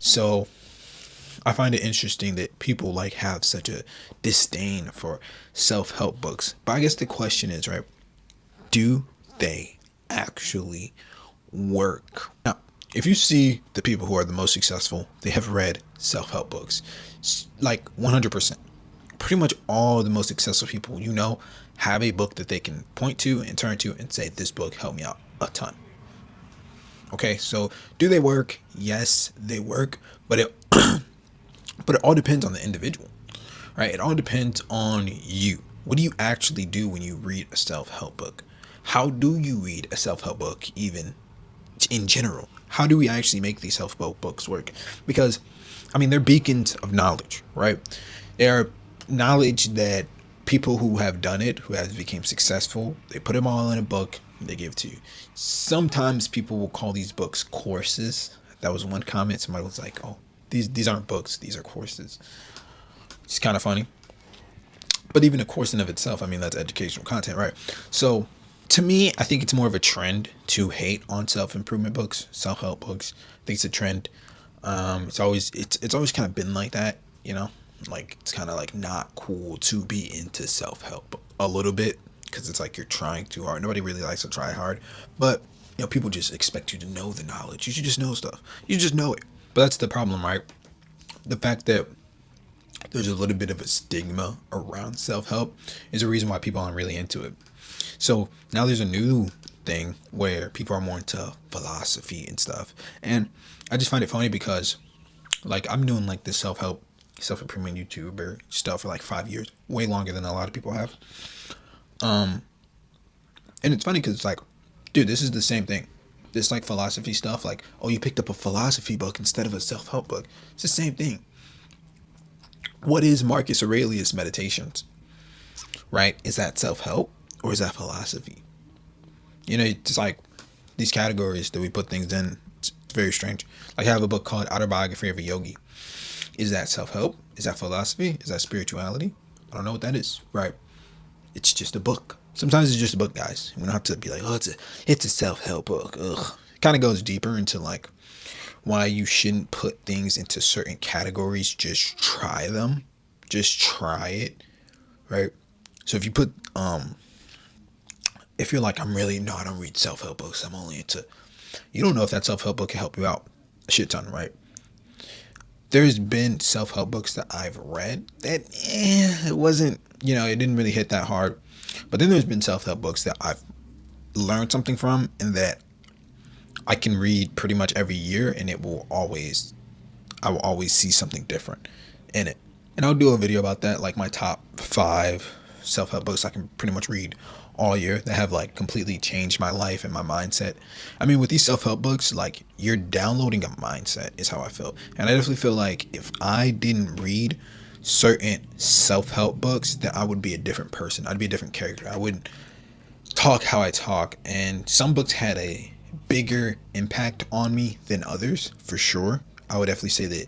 So I find it interesting that people like have such a disdain for self-help books. But I guess the question is, right, do they actually work? Now, if you see the people who are the most successful, they have read self-help books. Like 100%. Pretty much all the most successful people have a book that they can point to and turn to and say, this book helped me out a ton. Okay, so do they work? Yes, they work, but it but it all depends on the individual, right? It all depends on you. What do you actually do when you read a self-help book? How do you read a self-help book, even in general? How do we actually make these self-help books work? Because, I mean, they're beacons of knowledge, right? They're knowledge that people who have done it, who have become successful, they put them all in a book, they give it to you. Sometimes people will call these books courses. That was one comment. Somebody was like, "Oh, these aren't books; these are courses." It's kind of funny, but even a course in of itself, I mean, that's educational content, right? So, to me, I think it's more of a trend to hate on self-improvement books, self-help books. I think it's a trend. It's always kind of been like that, you know. Like it's kind of like not cool to be into self-help a little bit because it's like you're trying too hard. Nobody really likes to try hard, but people just expect you to know the knowledge. You should just know stuff. You just know it. But that's the problem, right? The fact that there's a little bit of a stigma around self-help is the reason why people aren't really into it. So now there's a new thing where people are more into philosophy and stuff, and I just find it funny because like I'm doing like this self-improvement YouTuber stuff for like 5 years, way longer than a lot of people have. And it's funny because it's like, dude, this is the same thing. This like philosophy stuff, like, oh, you picked up a philosophy book instead of a self-help book. It's the same thing. What is Marcus Aurelius' Meditations? Right? Is that self-help or is that philosophy? It's like these categories that we put things in. It's very strange. Like I have a book called Autobiography of a Yogi. Is that self-help? Is that philosophy? Is that spirituality? I don't know what that is, right? It's just a book. Sometimes it's just a book, guys. We don't have to be like, oh, it's a self-help book. Ugh. It kind of goes deeper into like why you shouldn't put things into certain categories. Just try them. Just try it, right? So if you're like, I don't read self-help books. I'm only into, you don't know if that self-help book can help you out a shit ton, right? There's been self-help books that I've read that it wasn't, it didn't really hit that hard. But then there's been self-help books that I've learned something from and that I can read pretty much every year and I will always see something different in it. And I'll do a video about that, like my top 5 self-help books I can pretty much read all year that have like completely changed my life and my mindset. I mean, with these self-help books, like you're downloading a mindset is how I feel. And I definitely feel like if I didn't read certain self-help books, that I would be a different person. I'd be a different character. I wouldn't talk how I talk. And some books had a bigger impact on me than others, for sure. I would definitely say that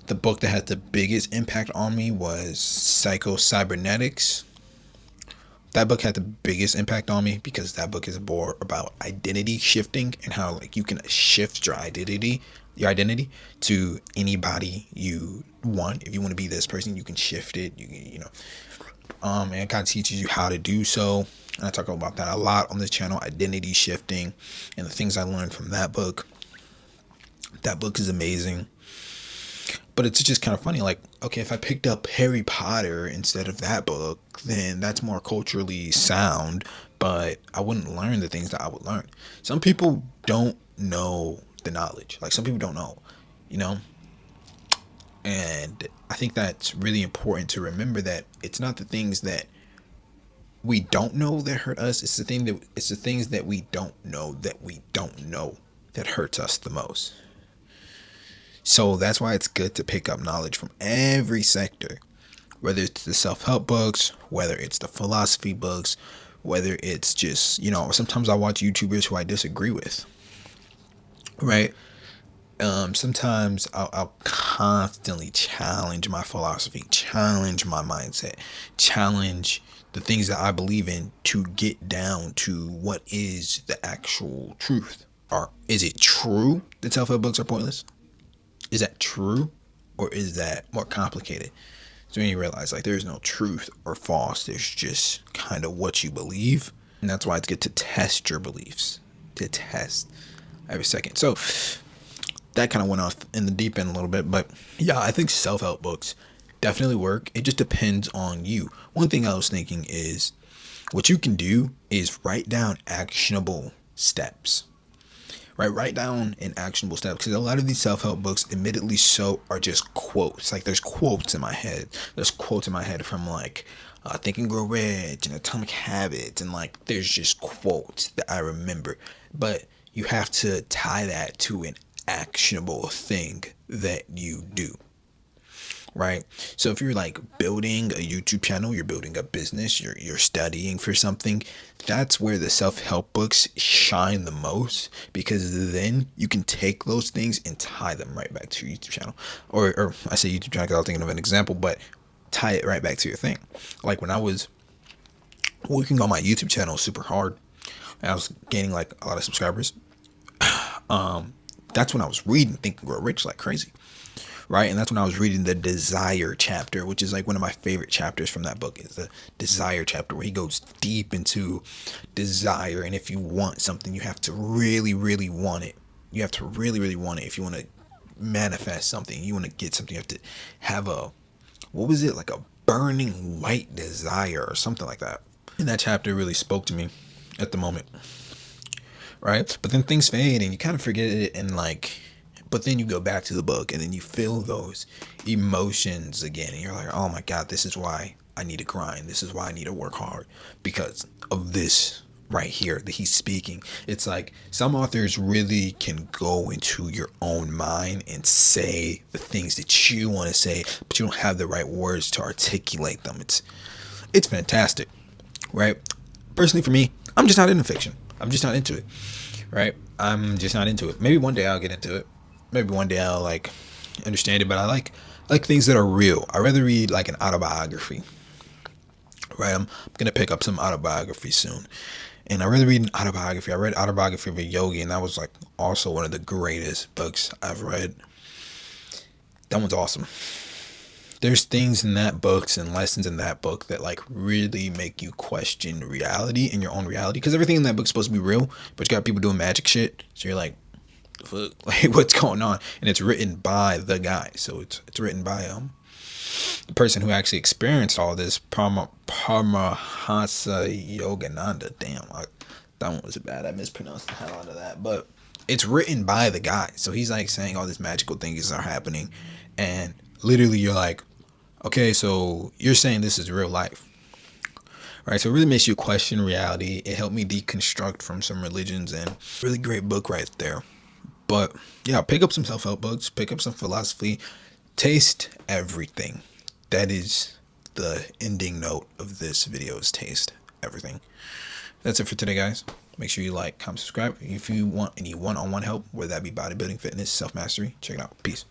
the book that had the biggest impact on me was Psycho-Cybernetics. That book had the biggest impact on me because that book is more about identity shifting and how like you can shift your identity to anybody you want. If you want to be this person, you can shift it. And it kind of teaches you how to do so. And I talk about that a lot on this channel, identity shifting and the things I learned from that book. That book is amazing. But it's just kind of funny, like, okay, if I picked up Harry Potter instead of that book, then that's more culturally sound, but I wouldn't learn the things that I would learn. Some people don't know the knowledge. Like, some people don't know, you know? And I think that's really important to remember that it's not the things that we don't know that hurt us. It's the things that we don't know that hurts us the most. So that's why it's good to pick up knowledge from every sector, whether it's the self-help books, whether it's the philosophy books, whether it's just, sometimes I watch YouTubers who I disagree with, right? Sometimes I'll constantly challenge my philosophy, challenge my mindset, challenge the things that I believe in to get down to what is the actual truth. Or is it true that self-help books are pointless? Is that true, or is that more complicated? So when you realize like there's no truth or false, there's just kind of what you believe. And that's why it's good to test your beliefs. To test every second. So that kind of went off in the deep end a little bit, but yeah, I think self-help books definitely work. It just depends on you. One thing I was thinking is what you can do is write down actionable steps. Right, write down an actionable step, because a lot of these self-help books, admittedly so, are just quotes. Like there's quotes in my head. There's quotes in my head from like Think and Grow Rich and Atomic Habits, and like there's just quotes that I remember. But you have to tie that to an actionable thing that you do. Right? So if you're like building a YouTube channel, you're building a business, you're studying for something, that's where the self-help books shine the most, because then you can take those things and tie them right back to your YouTube channel. Or I say YouTube channel because I was thinking of an example, but tie it right back to your thing. Like when I was working on my YouTube channel super hard, and I was gaining like a lot of subscribers, that's when I was reading Think and Grow Rich like crazy. Right, and that's when I was reading the desire chapter, which is like one of my favorite chapters from that book, is the desire chapter, where he goes deep into desire. And if you want something, you have to really, really want it. You have to really, really want it. If you want to manifest something, you want to get something, you have to have a, what was it, like a burning white desire or something like that. And that chapter really spoke to me at the moment. Right, but then things fade and you kind of forget it, and like, but then you go back to the book and then you feel those emotions again. And you're like, oh my God, this is why I need to grind. This is why I need to work hard, because of this right here that he's speaking. It's like some authors really can go into your own mind and say the things that you want to say, but you don't have the right words to articulate them. It's fantastic, right? Personally, for me, I'm just not into fiction. I'm just not into it, right? I'm just not into it. Maybe one day I'll get into it. Maybe one day I'll like understand it, but I like things that are real. I rather read like an autobiography. Right, I'm gonna pick up some autobiography soon, and I rather read an autobiography. I read Autobiography of a Yogi, and that was like also one of the greatest books I've read. That one's awesome. There's things in that books and lessons in that book that like really make you question reality and your own reality, because everything in that book's supposed to be real, but you got people doing magic shit, so you're like, like what's going on? And it's written by the guy, so it's written by the person who actually experienced all this, Paramahansa Yogananda. Damn, that one was bad. I mispronounced the hell out of that, but it's written by the guy, so he's like saying all these magical things are happening, and literally you're like, okay, so you're saying this is real life. Right, so it really makes you question reality. It helped me deconstruct from some religions, and really great book right there. But yeah, pick up some self-help books, pick up some philosophy, taste everything. That is the ending note of this video, is taste everything. That's it for today, guys. Make sure you like, comment, subscribe. If you want any one-on-one help, whether that be bodybuilding, fitness, self-mastery, check it out. Peace.